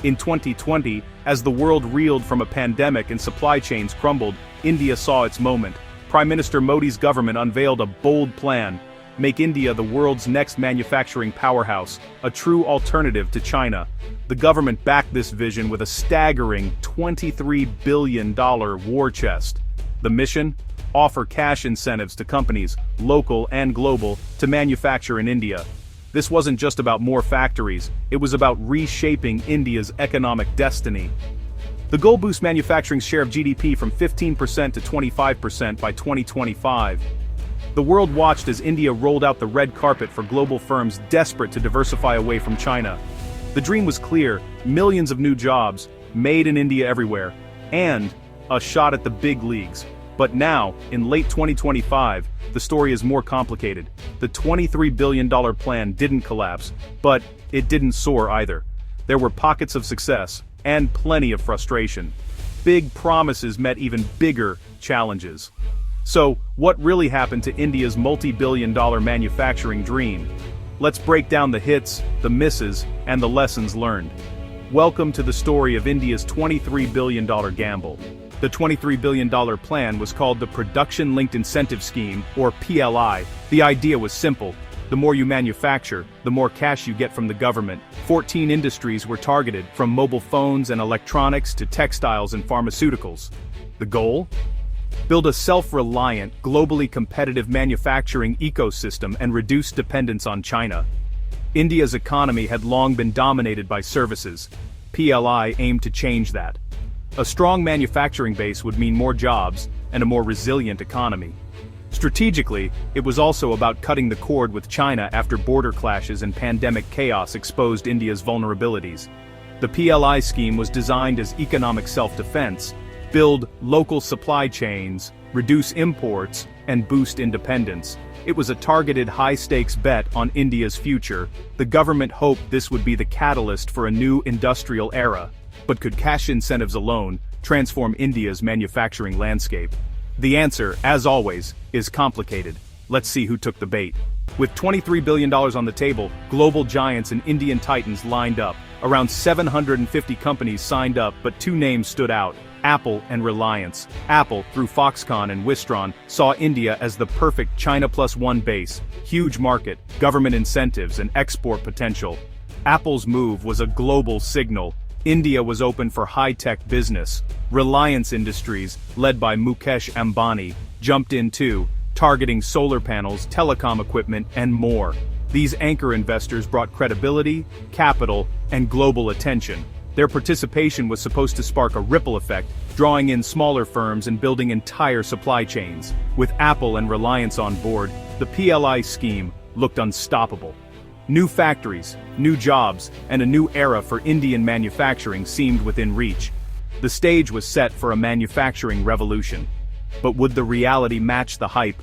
In 2020, as the world reeled from a pandemic and supply chains crumbled, India saw its moment. Prime Minister Modi's government unveiled a bold plan: make India the world's next manufacturing powerhouse, a true alternative to China. The government backed this vision with a staggering $23 billion war chest. The mission? Offer cash incentives to companies, local and global, to manufacture in India. This wasn't just about more factories, it was about reshaping India's economic destiny. The goal boosts manufacturing's share of GDP from 15% to 25% by 2025. The world watched as India rolled out the red carpet for global firms desperate to diversify away from China. The dream was clear: millions of new jobs, made in India everywhere, and a shot at the big leagues. But now, in late 2025, the story is more complicated. The $23 billion plan didn't collapse, but it didn't soar either. There were pockets of success, and plenty of frustration. Big promises met even bigger challenges. So, what really happened to India's multi-billion-dollar manufacturing dream? Let's break down the hits, the misses, and the lessons learned. Welcome to the story of India's $23 billion gamble. The $23 billion plan was called the Production Linked Incentive Scheme, or PLI. The idea was simple: the more you manufacture, the more cash you get from the government. 14 industries were targeted, from mobile phones and electronics to textiles and pharmaceuticals. The goal? Build a self-reliant, globally competitive manufacturing ecosystem and reduce dependence on China. India's economy had long been dominated by services. PLI aimed to change that. A strong manufacturing base would mean more jobs and a more resilient economy. Strategically, it was also about cutting the cord with China after border clashes and pandemic chaos exposed India's vulnerabilities. The PLI scheme was designed as economic self-defense: build local supply chains, reduce imports, and boost independence. It was a targeted high-stakes bet on India's future. The government hoped this would be the catalyst for a new industrial era. But could cash incentives alone transform India's manufacturing landscape? The answer, as always, is complicated. Let's see who took the bait. With $23 billion on the table, global giants and Indian titans lined up. Around 750 companies signed up, but two names stood out: Apple and Reliance. Apple, through Foxconn and Wistron, saw India as the perfect China plus one base: huge market, government incentives, and export potential. Apple's move was a global signal. India was open for high-tech business. Reliance Industries, led by Mukesh Ambani, jumped in too, targeting solar panels, telecom equipment, and more. These anchor investors brought credibility, capital, and global attention. Their participation was supposed to spark a ripple effect, drawing in smaller firms and building entire supply chains. With Apple and Reliance on board, the PLI scheme looked unstoppable. New factories, new jobs, and a new era for Indian manufacturing seemed within reach. The stage was set for a manufacturing revolution. But would the reality match the hype?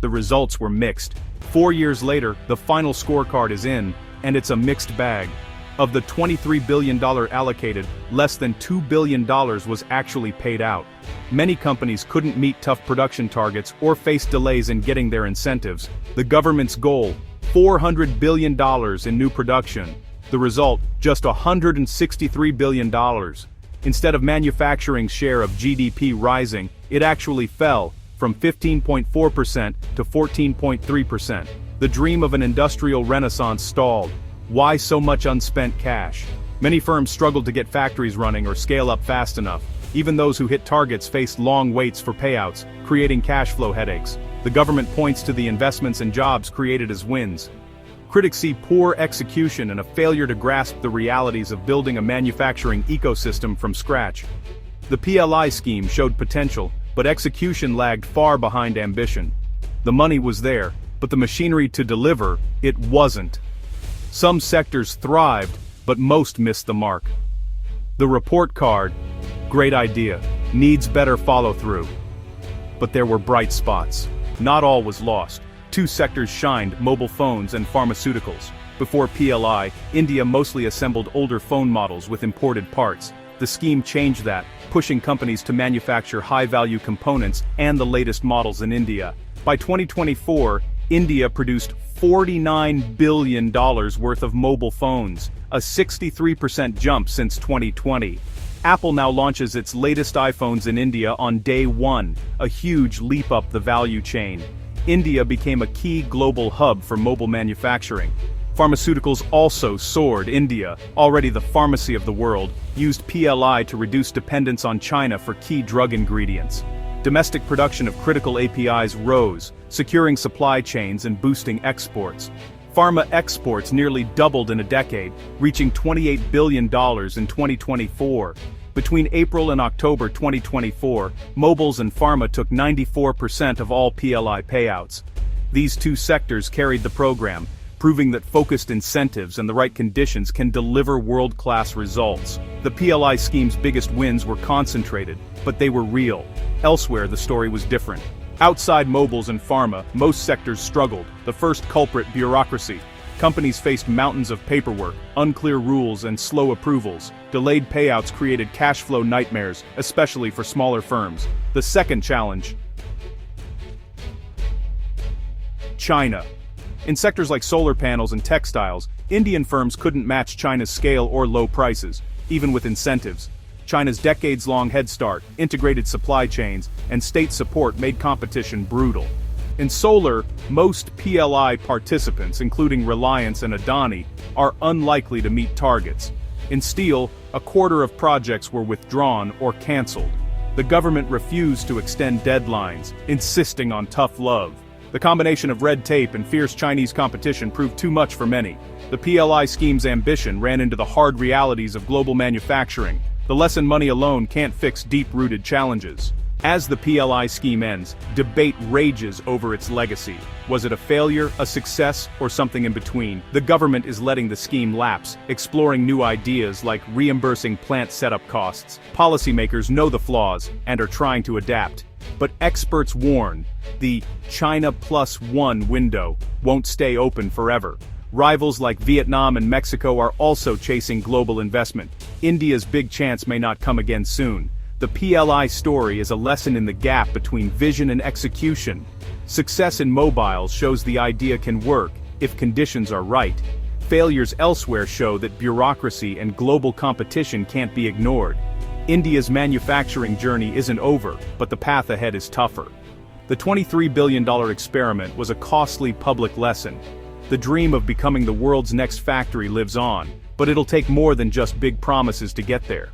The results were mixed. 4 years later, the final scorecard is in, and it's a mixed bag. Of the $23 billion allocated, less than $2 billion was actually paid out. Many companies couldn't meet tough production targets or faced delays in getting their incentives. The government's goal: $400 billion in new production. The result, just $163 billion. Instead of manufacturing's share of GDP rising, it actually fell, from 15.4% to 14.3%. The dream of an industrial renaissance stalled. Why so much unspent cash? Many firms struggled to get factories running or scale up fast enough. Even those who hit targets faced long waits for payouts, creating cash flow headaches. The government points to the investments and jobs created as wins. Critics see poor execution and a failure to grasp the realities of building a manufacturing ecosystem from scratch. The PLI scheme showed potential, but execution lagged far behind ambition. The money was there, but the machinery to deliver, it wasn't. Some sectors thrived, but most missed the mark. The report card: great idea, needs better follow-through. But there were bright spots. Not all was lost. Two sectors shined: mobile phones and pharmaceuticals. Before PLI, India mostly assembled older phone models with imported parts. The scheme changed that, pushing companies to manufacture high-value components and the latest models in India. By 2024, India produced $49 billion worth of mobile phones, a 63% jump since 2020. Apple now launches its latest iPhones in India on day one, a huge leap up the value chain. India became a key global hub for mobile manufacturing. Pharmaceuticals also soared. India, already the pharmacy of the world, used PLI to reduce dependence on China for key drug ingredients. Domestic production of critical APIs rose, securing supply chains and boosting exports. Pharma exports nearly doubled in a decade, reaching $28 billion in 2024. Between April and October 2024, mobiles and pharma took 94% of all PLI payouts. These two sectors carried the program, proving that focused incentives and the right conditions can deliver world-class results. The PLI scheme's biggest wins were concentrated, but they were real. Elsewhere, the story was different. Outside mobiles and pharma, most sectors struggled. The first culprit: bureaucracy. Companies faced mountains of paperwork, unclear rules and slow approvals. Delayed payouts created cash flow nightmares, especially for smaller firms. The second challenge: China. In sectors like solar panels and textiles, Indian firms couldn't match China's scale or low prices, even with incentives. China's decades-long head start, integrated supply chains, and state support made competition brutal. In solar, most PLI participants, including Reliance and Adani, are unlikely to meet targets. In steel, a quarter of projects were withdrawn or cancelled. The government refused to extend deadlines, insisting on tough love. The combination of red tape and fierce Chinese competition proved too much for many. The PLI scheme's ambition ran into the hard realities of global manufacturing. The lesson money alone can't fix deep-rooted challenges. As the PLI scheme ends, debate rages over its legacy. Was it a failure, a success, or something in between? The government is letting the scheme lapse, exploring new ideas like reimbursing plant setup costs. Policymakers know the flaws and are trying to adapt. But experts warn, the China Plus One window won't stay open forever. Rivals like Vietnam and Mexico are also chasing global investment. India's big chance may not come again soon. The PLI story is a lesson in the gap between vision and execution. Success in mobiles shows the idea can work, if conditions are right. Failures elsewhere show that bureaucracy and global competition can't be ignored. India's manufacturing journey isn't over, but the path ahead is tougher. The $23 billion experiment was a costly public lesson. The dream of becoming the world's next factory lives on, but it'll take more than just big promises to get there.